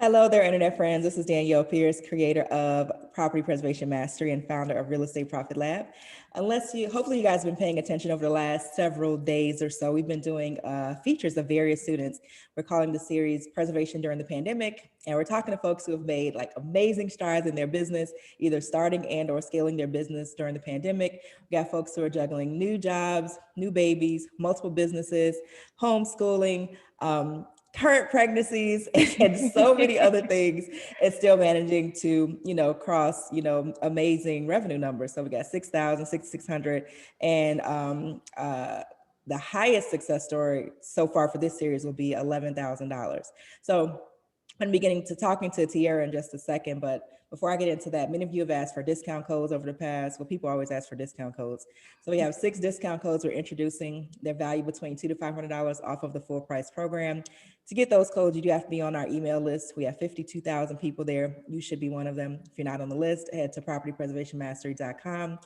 Hello there, internet friends. This is Danielle Pierce, creator of Property Preservation Mastery and founder of Real Estate Profit Lab. Hopefully you guys have been paying attention over the last several days or so. We've been doing features of various students. We're calling the series Preservation During the Pandemic, and we're talking to folks who have made like amazing strides in their business, either starting and or scaling their business during the pandemic. We got folks who are juggling new jobs, new babies, multiple businesses, homeschooling, current pregnancies, and so many other things, and still managing to, cross, amazing revenue numbers. So we got 6,000, 6,600, and the highest success story so far for this series will be $11,000. So I'm beginning to talking to Tiara in just a second, but before I get into that, many of you have asked for discount codes over the past. Well, people always ask for discount codes. So we have 6 discount codes we're introducing. They're valued between $200 to $500 off of the full price program. To get those codes, you do have to be on our email list. We have 52,000 people there. You should be one of them. If you're not on the list, head to propertypreservationmastery.com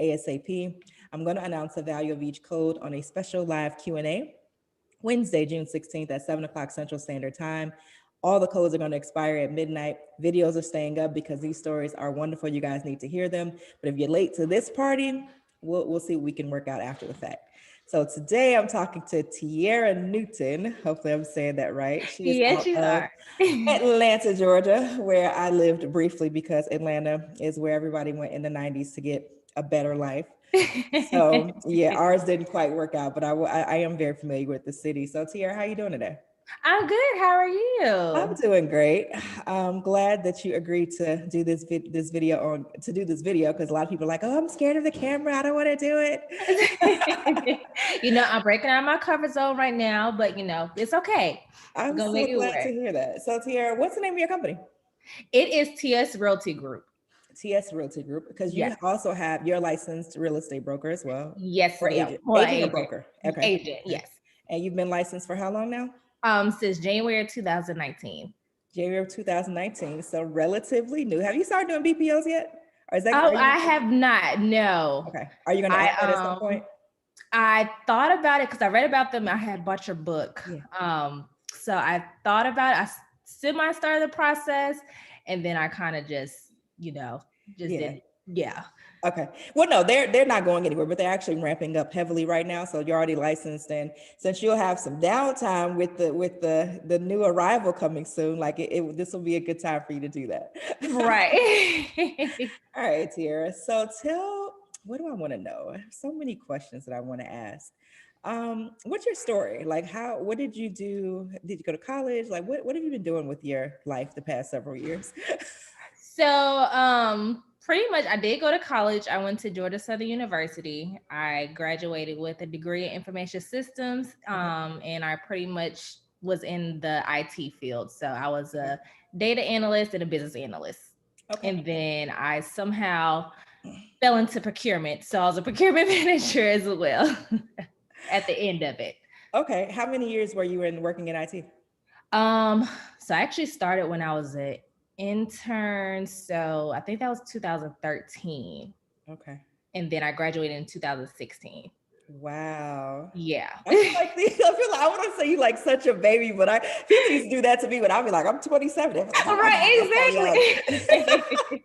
ASAP. I'm going to announce the value of each code on a special live Q&A Wednesday, June 16th at 7 o'clock Central Standard Time. All the codes are going to expire at midnight. Videos are staying up because these stories are wonderful. You guys need to hear them. But if you're late to this party, we'll see what we can work out after the fact. So today I'm talking to Tierra Newton. Hopefully I'm saying that right. She is Yes, you are. Atlanta, Georgia, where I lived briefly because Atlanta is where everybody went in the 90s to get a better life. So yeah, ours didn't quite work out, but I am very familiar with the city. So Tierra, how you doing today? I'm good. How are I'm you? doing great. I'm glad that you agreed to do this video because a lot of people are like, oh, I'm scared of the camera. I don't want to do it. I'm breaking out of my comfort zone right now, but it's okay. We're I'm gonna so make it glad to work. hear that. So Tiara, what's the name of your company? It is TS Realty Group. TS Realty Group, because you Yes. also have your licensed real estate broker as well, Yes, or ma'am. agent, Well, agent or agent. broker. Okay. Agent, Okay. yes. And you've been licensed for how long now? Since January 2019. January of 2019. So relatively new. Have you started doing BPOs yet? Or Oh, are you I have not. No. okay? Are you going to I add that at some point? I thought about it because I read about them. I had bought your book. Yeah. So I thought about it. I semi started the process, and then I kind of just, just Yeah. didn't. Yeah. Okay. Well, no, they're not going anywhere, but they're actually ramping up heavily right now. So you're already licensed, and since you'll have some downtime with the new arrival coming soon, like this will be a good time for you to do that. Right. All right, Tiara. So what do I want to know? I have so many questions that I want to ask. What's your story? Like, what did you do? Did you go to college? Like, what have you been doing with your life the past several years? So, pretty much I did go to college. I went to Georgia Southern University. I graduated with a degree in information systems. And I pretty much was in the IT field. So I was a data analyst and a business analyst. Okay. And then I somehow fell into procurement. So I was a procurement manager as well at the end of it. Okay. How many years were you working in IT? So I actually started when I was an intern. So I think that was 2013. Okay. And then I graduated in 2016. Wow. Yeah. I want to say you like such a baby, but people used to do that to me, but I'll be like, I'm 27. Like, Right, exactly.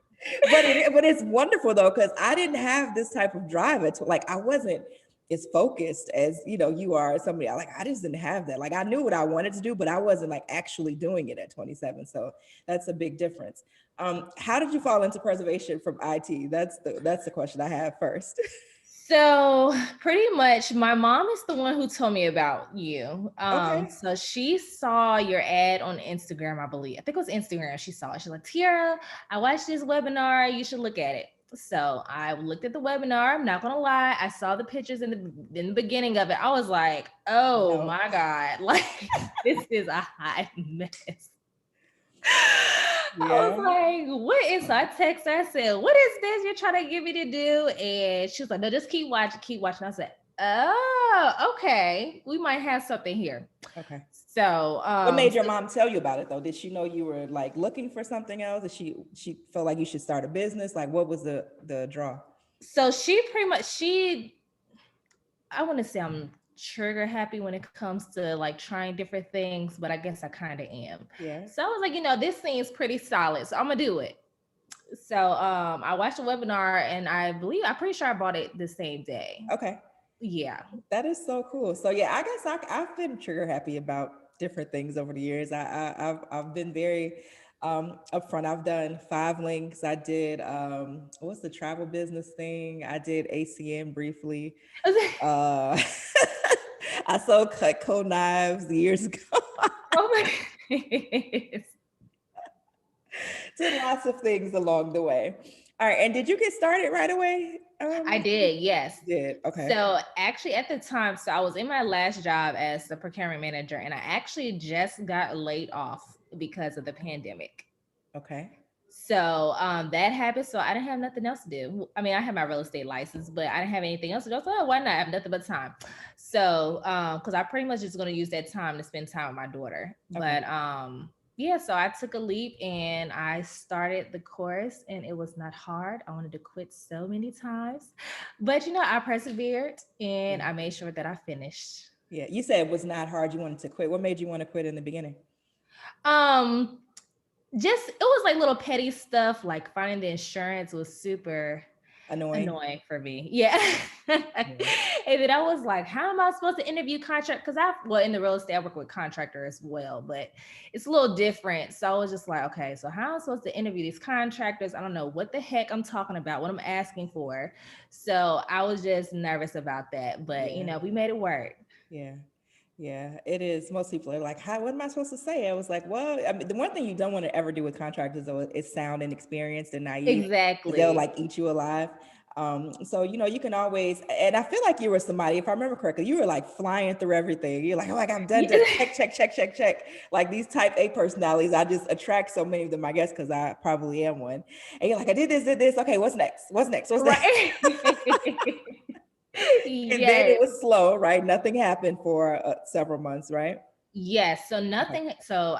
But it's wonderful though, because I didn't have this type of drive. Like I wasn't as focused as you are. Somebody I just didn't have that. Like I knew what I wanted to do, but I wasn't like actually doing it at 27. So that's a big difference. How did you fall into preservation from IT? That's the question I have first. So pretty much my mom is the one who told me about you. Okay. So she saw your ad on Instagram, I believe. I think it was Instagram. She saw it. She's like, Tiara, I watched this webinar. You should look at it. So I looked at the webinar. I'm not gonna lie. I saw the pictures in the beginning of it. I was like, oh my God, like this is a hot mess. I was like, what is so I text her, I said, what is this you're trying to get me to do? And she was like, no, just keep watching. I said, oh, okay. We might have something here. Okay. So what made your mom tell you about it though? Did she know you were like looking for something else? Did she felt like you should start a business? Like what was the draw? So she pretty much I want to say I'm trigger happy when it comes to like trying different things, but I guess I kind of am. Yeah. So I was like, this seems pretty solid, so I'm gonna do it. So I watched the webinar, and I'm pretty sure I bought it the same day. Okay. Yeah. That is so cool. So yeah, I guess I've been trigger happy about different things over the years. I've been very upfront. I've done 5 links. I did what's the travel business thing? I did ACN briefly. Uh I sold Cutco knives years ago. Oh my goodness. Did lots of things along the way. All right, and did you get started right away? I did, yes. Did okay. So actually at the time, so I was in my last job as the procurement manager, and I actually just got laid off because of the pandemic. Okay. So that happened. So I didn't have nothing else to do. I mean, I had my real estate license, but I didn't have anything else to do. So why not? I have nothing but time. So because I pretty much just gonna use that time to spend time with my daughter. Okay. But yeah, so I took a leap and I started the course, and it was not hard. I wanted to quit so many times, but I persevered, and I made sure that I finished. Yeah, you said it was not hard. You wanted to quit. What made you want to quit in the beginning? Um, just it was like little petty stuff, like finding the insurance was super annoying for me. Yeah. And then I was like, how am I supposed to interview contract? Because in the real estate, I work with contractors as well, but it's a little different. So I was just like, okay, so how am I supposed to interview these contractors? I don't know what the heck I'm talking about, what I'm asking for. So I was just nervous about that. But we made it work. Yeah. Yeah, it is. Most people are like, "How? What am I supposed to say?" I was like, "Well, I mean, the one thing you don't want to ever do with contractors is sound inexperienced and naive. Exactly. They'll like eat you alive. So you can always. And I feel like you were somebody, if I remember correctly, you were like flying through everything. You're like, "Oh, I'm done. Check. Like these Type A personalities, I just attract so many of them. I guess because I probably am one. And you're like, I did this. Okay, what's next? What's next? Right. And then it was slow, right? Nothing happened for several months, right? Yes. So nothing.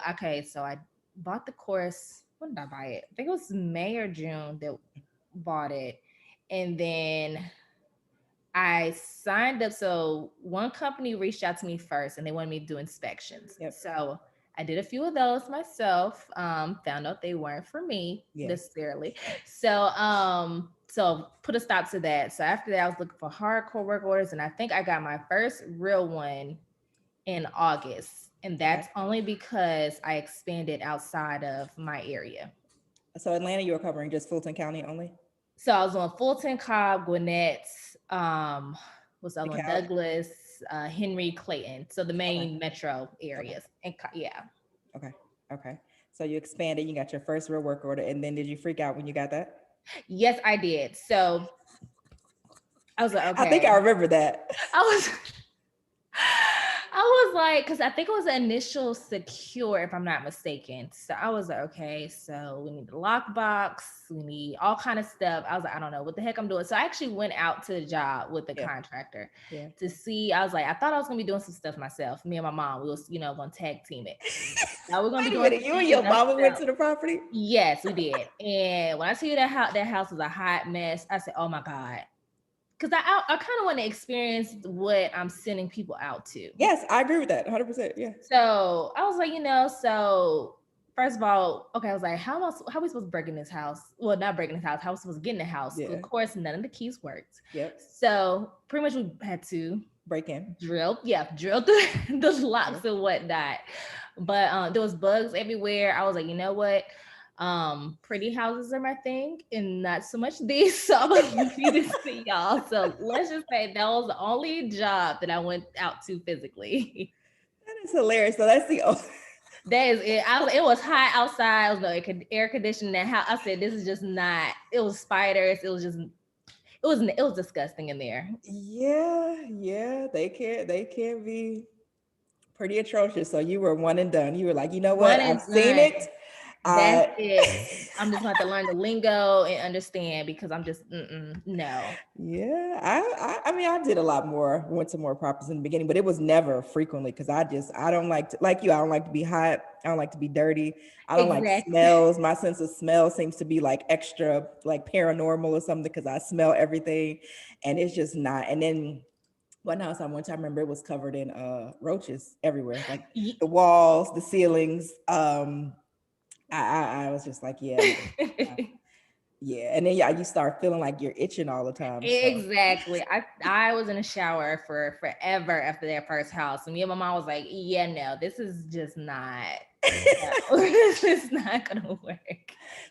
Okay. So I bought the course. When did I buy it? I think it was May or June that bought it, and then I signed up. So one company reached out to me first, and they wanted me to do inspections. Yep. So I did a few of those myself. Found out they weren't for me necessarily. So put a stop to that. So after that, I was looking for hardcore work orders, and I think I got my first real one in August. And that's only because I expanded outside of my area. So Atlanta, you were covering just Fulton County only? So I was on Fulton, Cobb, Gwinnett, what's the other one? Douglas, Henry, Clayton. So the main metro areas. And yeah. Okay. So you expanded, you got your first real work order. And then did you freak out when you got that? Yes, I did. So I was like, okay. I think I remember that. I was like, because I think it was an initial secure, if I'm not mistaken. So I was like, okay, so we need the lockbox, we need all kind of stuff. I was like, I don't know what the heck I'm doing. So I actually went out to the job with the contractor to see. I was like, I thought I was gonna be doing some stuff myself. Me and my mom, we was, gonna tag team it. Now we're gonna be doing. You and your mama went to the property? Yes, we did. And when I tell you that house was a hot mess, I said, oh my God. Because I kind of want to experience what I'm sending people out to. Yes, I agree with that 100%. Yeah. So I was like, so first of all, okay, I was like, how are we supposed to break in this house? Well, not breaking this house. How are we supposed to get in the house? Yeah. Of course, none of the keys worked. Yep. So pretty much we had to break in, drill through those locks and whatnot. But there was bugs everywhere. I was like, you know what? Pretty houses are my thing and not so much these. So I'm gonna leave this to y'all. So let's just say that was the only job that I went out to physically. That is hilarious. So that's the that is it. It was hot outside. It was no air conditioning that house. I said, this is just not, it was spiders. It was disgusting in there. Yeah. They can be pretty atrocious. So you were one and done. You were like, you know what? I've seen it. That's it. I'm just going to have to learn the lingo and understand because I'm just no. Yeah, I mean, I did a lot more, went to more properties in the beginning, but it was never frequently because I don't like to, like you, I don't like to be hot. I don't like to be dirty. I don't like smells. My sense of smell seems to be like extra, like paranormal or something because I smell everything, and it's just not. And then one house I went to, I remember it was covered in roaches everywhere, like Ye- the walls, the ceilings. I was just like, yeah, no, yeah. And then yeah, you start feeling like you're itching all the time. So Exactly. I was in a shower for forever after that first house. And me and my mom was like, yeah, no, this is just not, no, this is not gonna work.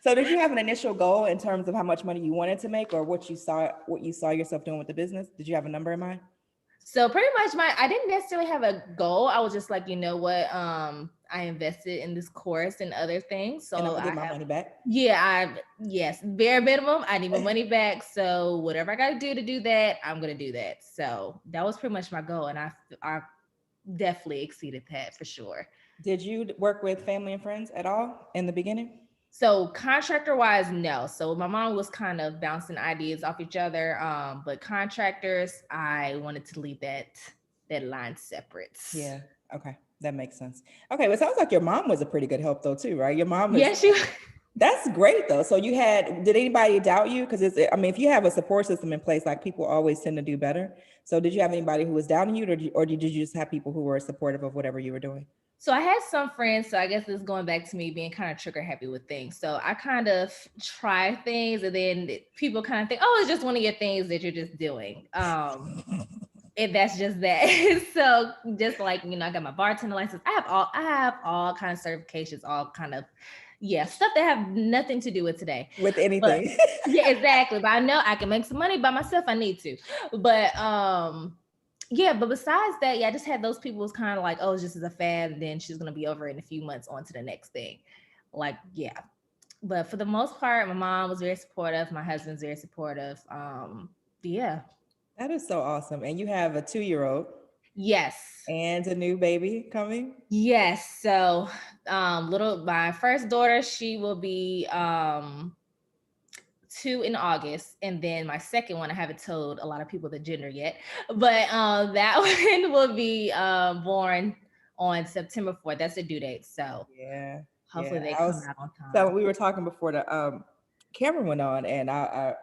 so did you have an initial goal in terms of how much money you wanted to make, or what you saw yourself doing with the business? Did you have a number in mind? So pretty much I didn't necessarily have a goal. I was just like, you know what? I invested in this course and other things. And I'm So gonna I get my have, money back. yeah, yes, bare minimum. I need my money back. So whatever I got to do that, I'm going to do that. So that was pretty much my goal. And I definitely exceeded that for sure. Did you work with family and friends at all in the beginning? So contractor wise, no. So my mom was kind of bouncing ideas off each other. But contractors, I wanted to leave that line separate. Yeah. Okay. That makes sense. Okay. Well, it sounds like your mom was a pretty good help though, too, right? Your mom is, Yes, you. that's great though. So did anybody doubt you? Because I mean, if you have a support system in place, like people always tend to do better. So did you have anybody who was doubting you, or did you just have people who were supportive of whatever you were doing? So I had some friends. So I guess this is going back to me being kind of trigger happy with things. So I kind of try things, and then people kind of think, "Oh, it's just one of your things that you're just doing." And that's just that. So just like, I got my bartender license. I have all kind of certifications, all kind of, yeah, stuff that have nothing to do with today. With But anything? yeah, exactly. But I know I can make some money by myself. I need to. But yeah, but besides that, yeah, I just had those people was kind of like, oh, it's just as a fad, and then she's gonna be over in a few months on to the next thing. Like, yeah. But for the most part, my mom was very supportive, my husband's very supportive. Yeah. That is so awesome. And you have a 2-year-old Yes. and a new baby coming. Yes. So little my first daughter, she will be 2 in August, and then my second one, I haven't told a lot of people the gender yet, but that one will be born on September 4th. That's the due date. So Yeah. hopefully Yeah. they I come was, out on so time. we were talking before the camera went on, and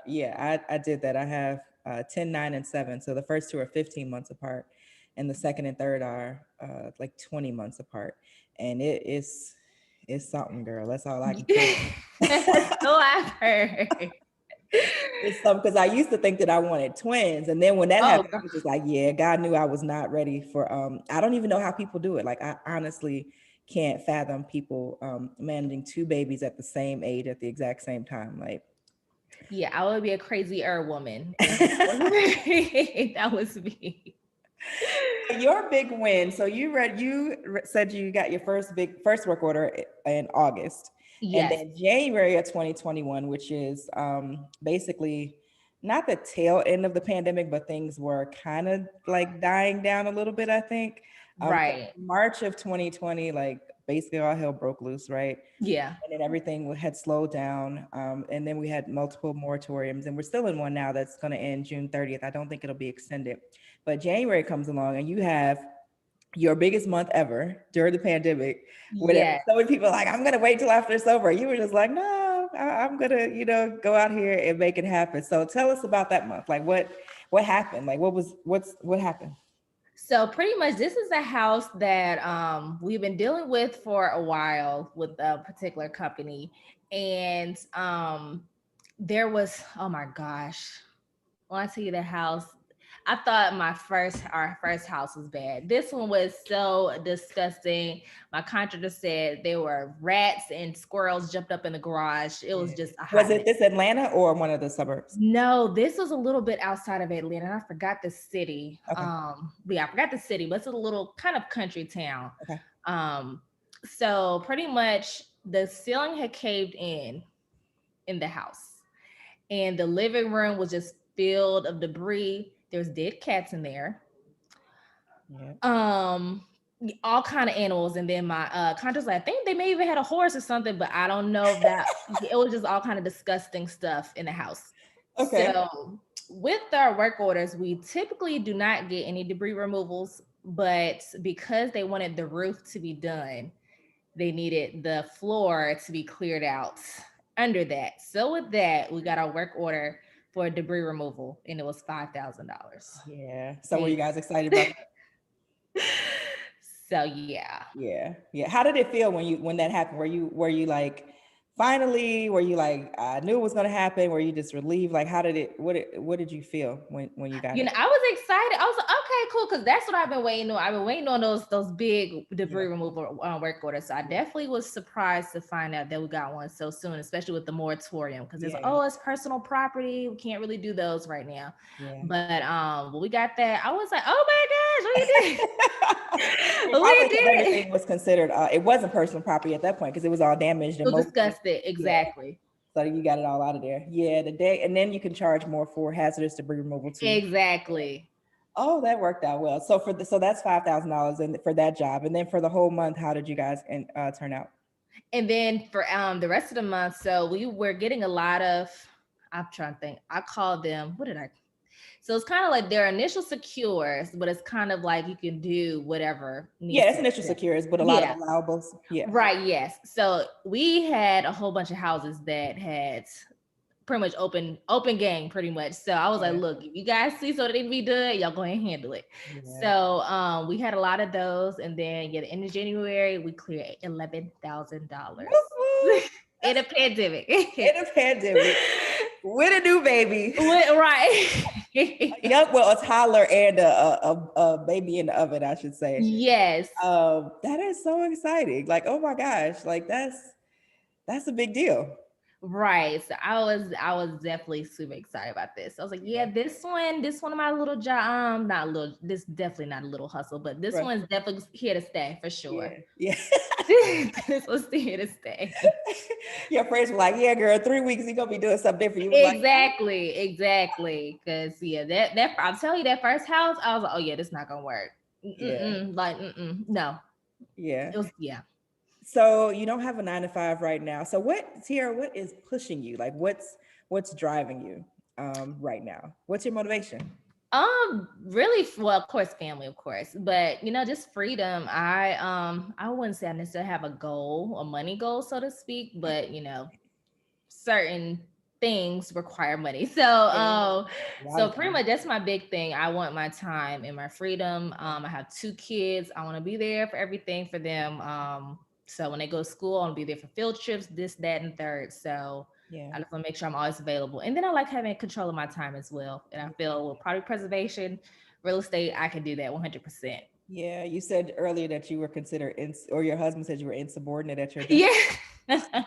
yeah, I did that. I have 10, 9, and 7. So the first two are 15 months apart, and the second and third are like 20 months apart. And it's something, girl. That's all I can tell you. So I've heard. It's something, because I used to think that I wanted twins. And then when that Oh, happened, I was just like, yeah, God knew I was not ready for I don't even know how people do it. Like I honestly can't fathom people managing two babies at the same age at the exact same time. Like yeah, I would be a crazy woman if that was me. That was me. your big win. So said you got your first work order in August, and Yes. then January of 2021, which is basically not the tail end of the pandemic, but things were kind of like dying down a little bit, I think. Right. March of 2020, like basically all hell broke loose, right? Yeah. And then everything had slowed down. And then we had multiple moratoriums, and we're still in one now that's going to end June 30th. I don't think it'll be extended. But January comes along, and you have your biggest month ever during the pandemic. When Yeah. so many people are like, I'm going to wait till after it's over. You were just like, no, I'm going to, go out here and make it happen. So tell us about that month. Like what happened? Like what happened? So pretty much this is a house that we've been dealing with for a while with a particular company. And there was, oh my gosh, when I tell you the house, I thought our first house was bad. This one was so disgusting. My contractor said there were rats and squirrels jumped up in the garage. It was Yeah. just a Was hot it mess. this Atlanta or one of the suburbs? No, this was a little bit outside of Atlanta. I forgot the city. Okay. But yeah, I forgot the city, but it's a little kind of country town. Okay. Um, so pretty much the ceiling had caved in the house, and the living room was just filled of debris. There's dead cats in there. Yeah. Um, all kind of animals, and then my contractor's like, I think they may even had a horse or something, but I don't know if that. It was just all kind of disgusting stuff in the house. Okay. So with our work orders, we typically do not get any debris removals, but because they wanted the roof to be done, they needed the floor to be cleared out under that. So with that, we got our work order for debris removal, and it was $5,000. Yeah. So were you guys excited about that? So yeah. Yeah. Yeah. How did it feel when that happened? Were you like, finally, were you like, I knew it was gonna happen? Were you just relieved? Like, what did you feel when you got You know, it? I was excited. I was like, okay, cool, because that's what I've been waiting on. I've been waiting on those big debris Yeah. removal work orders. So I definitely was surprised to find out that we got one so soon, especially with the moratorium, because it's like, Yeah. oh, it's personal property. We can't really do those right now. Yeah. But when we got that, I was like, oh my gosh, we did. Well, We probably because did everything it. was considered, it wasn't personal property at that point because it was all damaged and So mostly. disgusted. Yeah. Exactly. So you got it all out of there. Yeah, the day, and then you can charge more for hazardous debris removal too. Exactly. Oh, that worked out well. So so that's $5,000 and for that job, and then for the whole month, how did you guys turn out? And then for the rest of the month, so we were getting a lot of, I'm trying to think, I call them, what did I? So it's kind of like their initial secures, but it's kind of like you can do whatever needs Yeah, it's to initial be done. secures, but a lot of Yeah, allowables. Yeah. right. Yes. So we had a whole bunch of houses that had pretty much open game pretty much. So I was like, Yeah. look, if you guys see something need to be done, y'all go ahead and handle it. Yeah. So we had a lot of those, and then at the end of January we cleared $11,000 Woo-woo. in a pandemic. In a pandemic with a new baby. Right. Well, a toddler and a baby in the oven, I should say. Yes. That is so exciting. Like, oh my gosh, like that's a big deal. Right. So I was definitely super excited about this. I was like, yeah, this one of my little job, not little, this definitely not a little hustle, but this Right. one's definitely here to stay for sure. Yeah. This one's here to stay. Your friends were like, yeah, girl, 3 weeks, you're gonna be doing something different. You was Exactly. Cause yeah, that I'll tell you, that first house, I was like, oh yeah, this not gonna work. No. Yeah. It was, yeah. So you don't have a 9 to 5 right now. So Tiara, what is pushing you? Like what's driving you right now? What's your motivation? Really, well, of course, family, of course, but just freedom. I wouldn't say I necessarily have a goal, a money goal, so to speak, but certain things require money. So pretty much that's my big thing. I want my time and my freedom. I have 2 kids. I want to be there for everything for them. So when they go to school, I want to be there for field trips, this, that, and third. So Yeah. I just want to make sure I'm always available. And then I like having control of my time as well. And I feel with property preservation, real estate, I can do that 100%. Yeah. You said earlier that you were considered or your husband said you were insubordinate at your job. Yeah.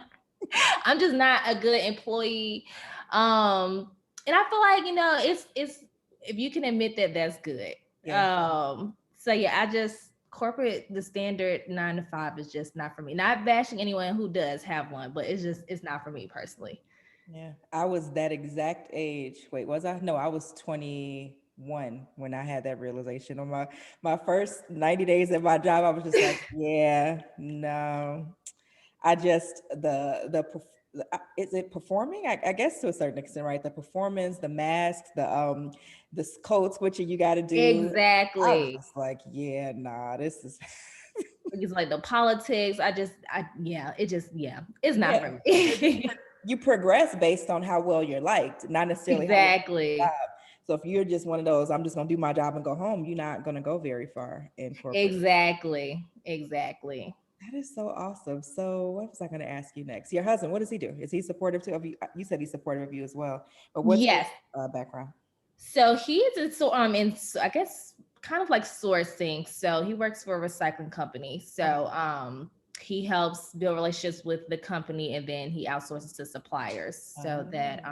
I'm just not a good employee. And I feel like, it's if you can admit that, that's good. Yeah. So yeah, corporate, the standard 9 to 5 is just not for me. Not bashing anyone who does have one, but it's not for me personally. Yeah. I was that exact age. Wait, was I? No, I was 21 when I had that realization. On my first 90 days at my job, I was just like, yeah, no. I just is it performing? I guess to a certain extent, right? The performance, the masks, the code switching you got to do. Exactly. I was just like, yeah, nah, this is. It's like the politics. It's not for me. You progress based on how well you're liked, not necessarily exactly. How well so if you're just one of those, I'm just gonna do my job and go home, you're not gonna go very far in corporate. Exactly. That is so awesome. So what was I going to ask you next? Your husband, what does he do? Is he supportive of you? You said he's supportive of you as well. But what's his background? So he's in I guess kind of like sourcing. So he works for a recycling company. So he helps build relationships with the company, and then he outsources to suppliers so that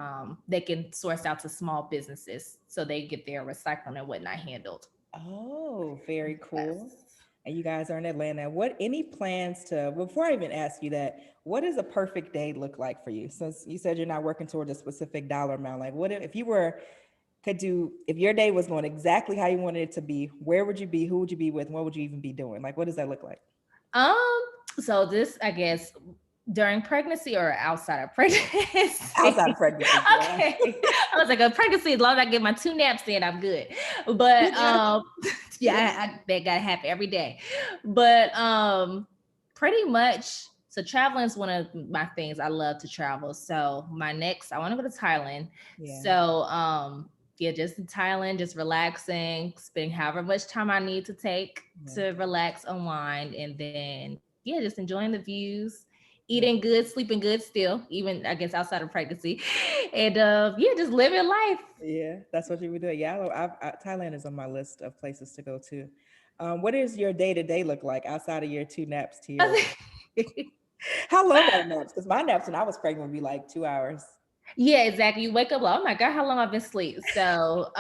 they can source out to small businesses so they get their recycling and whatnot handled. Oh, very cool. Yes. And you guys are in Atlanta. Any plans before I even ask you that, what does a perfect day look like for you? Since you said you're not working towards a specific dollar amount, like what if you if your day was going exactly how you wanted it to be, where would you be? Who would you be with? What would you even be doing? Like, what does that look like? So this, I guess, during pregnancy or outside of pregnancy? Outside of pregnancy. Yeah. Okay. I was like, a pregnancy, as long as I get my 2 naps in, I'm good. But that gotta happen every day. But pretty much, So traveling is one of my things. I love to travel. So my next, I want to go to Thailand. Yeah. So yeah, just in Thailand, just relaxing, spending however much time I need to take Yeah. to relax, unwind, and then yeah, just enjoying the views, Yeah. eating good, sleeping good still, even I guess outside of pregnancy. And yeah, just living life. Yeah, that's what you would do. Yeah, Thailand is on my list of places to go to. What does your day to day look like outside of your two naps, Tiara? How long are naps? Because my naps when I was pregnant would be like 2 hours. Yeah, exactly. You wake up like, oh my God, how long I've been asleep. So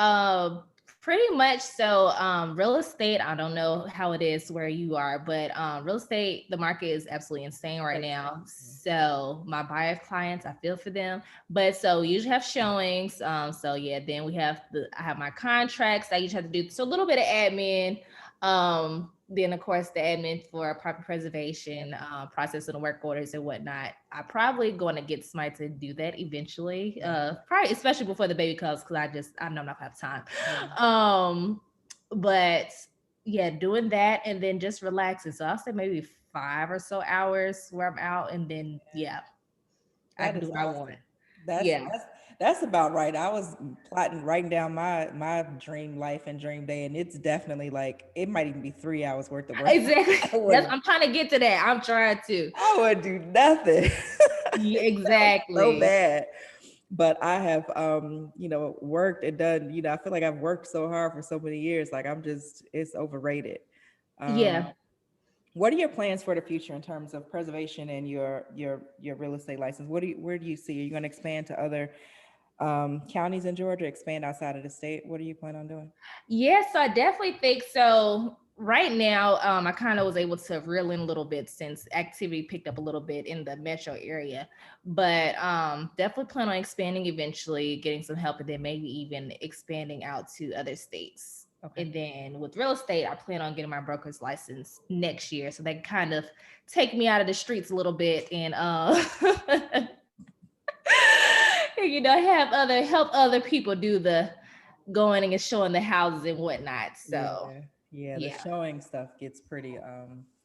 pretty much so real estate, I don't know how it is where you are, but real estate, the market is absolutely insane right Crazy. now. Yeah. So my buyer clients, I feel for them. But so we usually have showings. So yeah, then I have my contracts I usually have to do. So a little bit of admin. Then of course the admin for property preservation, processing the work orders and whatnot. I probably going to get somebody to do that eventually. Probably especially before the baby comes, because I know I'm not gonna have time. Yeah. But yeah, doing that and then just relaxing. So I'll say maybe 5 or so hours where I'm out, and then yeah, I That can do is what I want. awesome. That's Yeah. that's that's about right. I was plotting writing down my dream life and dream day, and it's definitely like it might even be 3 hours worth of work. Exactly. I wouldn't I'm trying to get to that. I'm trying to. I would do nothing. Yeah, It sounds so exactly. bad. But I have worked and done, I feel like I've worked so hard for so many years. Like it's overrated. Um, Yeah. what are your plans for the future in terms of preservation and your real estate license? Where do you see? Are you going to expand to other counties in Georgia, expand outside of the state? What do you plan on doing? Yes, I definitely think so. Right now, I kind of was able to reel in a little bit since activity picked up a little bit in the metro area, but definitely plan on expanding eventually, getting some help, and then maybe even expanding out to other states. Okay. And then with real estate, I plan on getting my broker's license next year, so they can kind of take me out of the streets a little bit and have other help other people do the going and showing the houses and whatnot. So Yeah. Yeah. The yeah, showing stuff gets pretty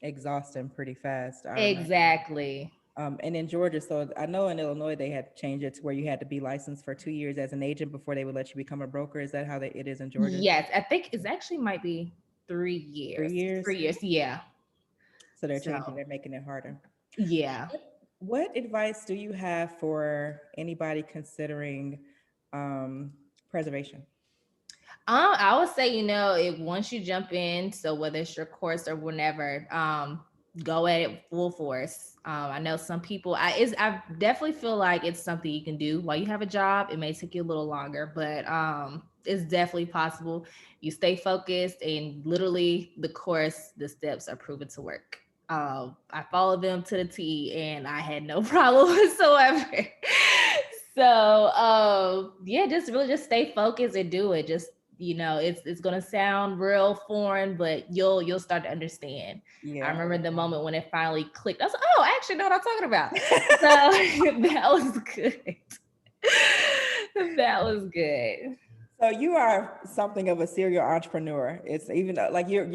exhausting pretty fast. I remember. exactly. And in Georgia, so I know in Illinois they had changed it to where you had to be licensed for 2 years as an agent before they would let you become a broker. Is that how it is in Georgia? Yes, I think it's actually might be 3 3 years. years. 3 years, yeah. So they're So changing. They're making it harder. yeah. What advice do you have for anybody considering preservation? I would say, if once you jump in, so whether it's your course or whenever, go at it full force. I know some people, I definitely feel like it's something you can do while you have a job. It may take you a little longer, but it's definitely possible. You stay focused, and literally the steps are proven to work. I followed them to the T, and I had no problem whatsoever. So yeah, just really just stay focused and do it. Just it's gonna sound real foreign, but you'll start to understand. I Yeah. remember the moment when it finally clicked. I was like, oh, I actually know what I'm talking about. So that was good. That was good. So you are something of a serial entrepreneur. It's even like you've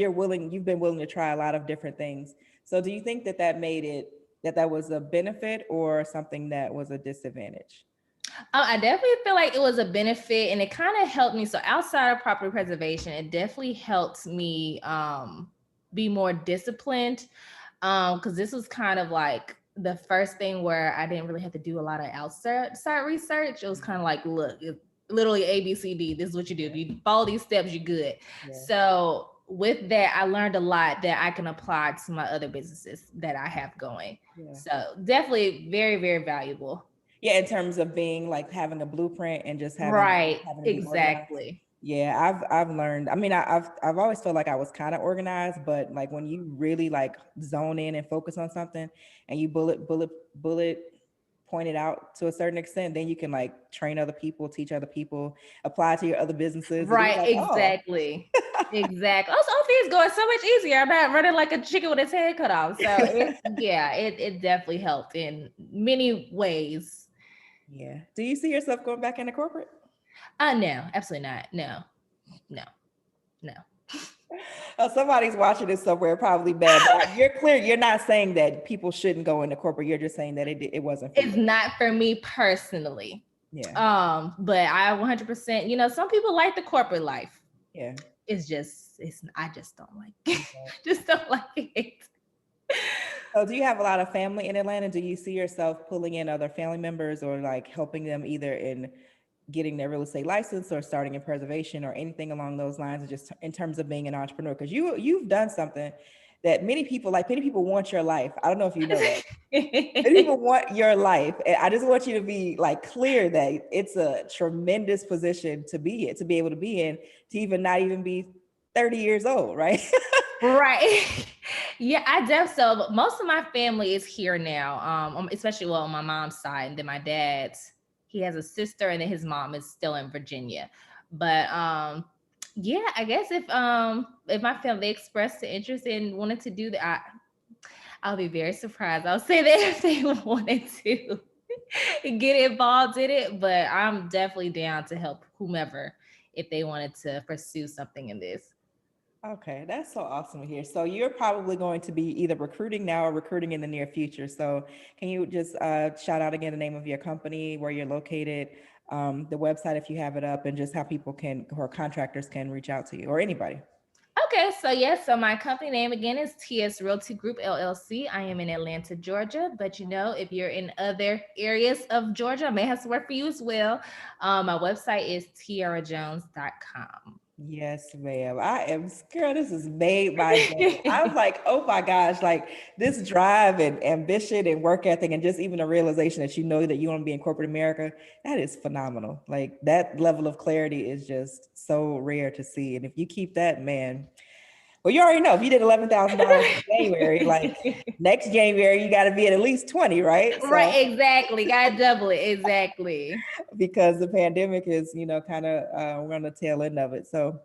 been willing to try a lot of different things. So do you think that made it that was a benefit or something that was a disadvantage? I definitely feel like it was a benefit, and it kind of helped me. So outside of property preservation, it definitely helped me be more disciplined. Because this was kind of like the first thing where I didn't really have to do a lot of outside research. It was kind of like, look, literally ABCD. This is what you do. If you follow these steps, you're good. Yeah. So with that, I learned a lot that I can apply to my other businesses that I have going. Yeah. So definitely very, very valuable. Yeah, in terms of being like having a blueprint and just Right. having to be organized. Exactly. Yeah, I've learned. I mean, I've always felt like I was kind of organized, but like when you really like zone in and focus on something, and you bullet point it out to a certain extent, then you can like train other people, teach other people, apply to your other businesses, and it's Right. like, oh, Exactly. Exactly. Also, things going so much easier. I'm not running like a chicken with its head cut off. So it definitely helped in many ways. yeah. Do you see yourself going back into corporate? No, absolutely not. No, no, no. Oh, somebody's watching this somewhere, probably bad. But you're clear. You're not saying that people shouldn't go into corporate. You're just saying that it wasn't for you. It's not for me personally. Yeah. But I 100%, some people like the corporate life. Yeah. I just don't like it. Just don't like it. So do you have a lot of family in Atlanta? Do you see yourself pulling in other family members or like helping them either in getting their real estate license or starting in preservation or anything along those lines, or just in terms of being an entrepreneur? Because you've done something that many people want your life. I don't know if you know that. Many people want your life. And I just want you to be like clear that it's a tremendous position to be able to be in, to even not even be 30 years old, right? Right. Yeah, so most of my family is here now. Especially on my mom's side, and then my dad's, he has a sister, and then his mom is still in Virginia. But yeah, I guess if my family expressed the interest in wanting to do that, I'll be very surprised. I'll say that if they wanted to get involved in it, but I'm definitely down to help whomever if they wanted to pursue something in this. Okay, that's so awesome to hear. So you're probably going to be either recruiting now or recruiting in the near future. So can you just shout out again the name of your company, where you're located, the website if you have it up, and just how people can or contractors can reach out to you or anybody? Okay, so yes, so my company name again is TS Realty Group LLC. I am in Atlanta, Georgia, but if you're in other areas of Georgia, I may have to work for you as well. My website is tiarajones.com. Yes, ma'am. I am, girl, this is made my day. I'm like, oh my gosh, like this drive and ambition and work ethic, and just even a realization that you know that you want to be in corporate America, that is phenomenal. Like that level of clarity is just so rare to see. And if you keep that, man, well, you already know if you did $11,000 in January, like next January, you got to be at least 20, right? Right, So, exactly. Got to double it. Exactly. because the pandemic is, kind of, we're on the tail end of it. So,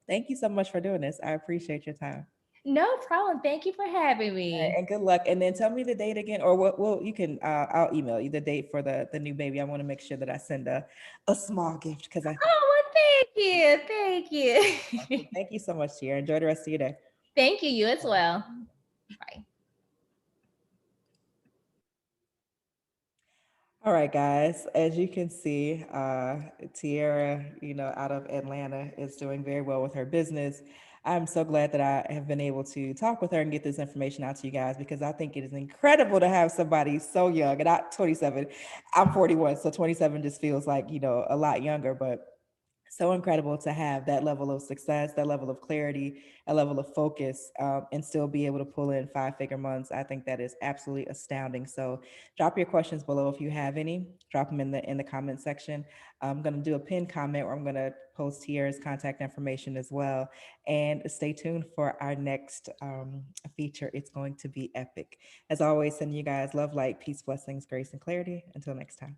thank you so much for doing this. I appreciate your time. No problem. Thank you for having All right, me. and good luck. And then tell me the date again, or what? Well, you can. I'll email you the date for the new baby. I want to make sure that I send a small gift because I think. Oh, well, thank you. Thank you. Thank you so much, Tiara. Enjoy the rest of your day. Thank you. You as well. Bye. All right, guys. As you can see, Tiara, out of Atlanta, is doing very well with her business. I'm so glad that I have been able to talk with her and get this information out to you guys, because I think it is incredible to have somebody so young. And I'm 27, I'm 41, so 27 just feels like, a lot younger, but so incredible to have that level of success, that level of clarity, a level of focus, and still be able to pull in 5-figure months. I think that is absolutely astounding. So, drop your questions below if you have any. Drop them in the comment section. I'm going to do a pinned comment where I'm going to post Tiara's contact information as well. And stay tuned for our next feature. It's going to be epic. As always, sending you guys love, light, peace, blessings, grace, and clarity. Until next time.